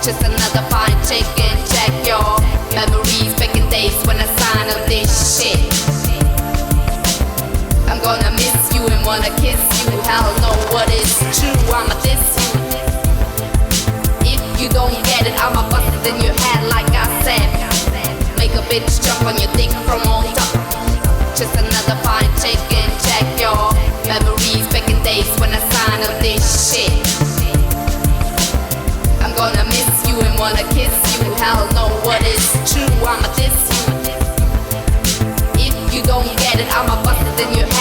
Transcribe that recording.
Just another fine chick and check your memories back in days when I signed on this shit. I'm gonna miss you and wanna kiss you. Hell no, what is true? I'ma diss you. If you don't get it, I'ma bust it in your head like I said. Make a bitch jump on your dick from on top. Just another fine chick and check your memories back in days when I signed on this shit. I'm gonna miss you and wanna kiss you. Hell no, what is true? I'ma diss you. If you don't get it, I'ma bust it in your head.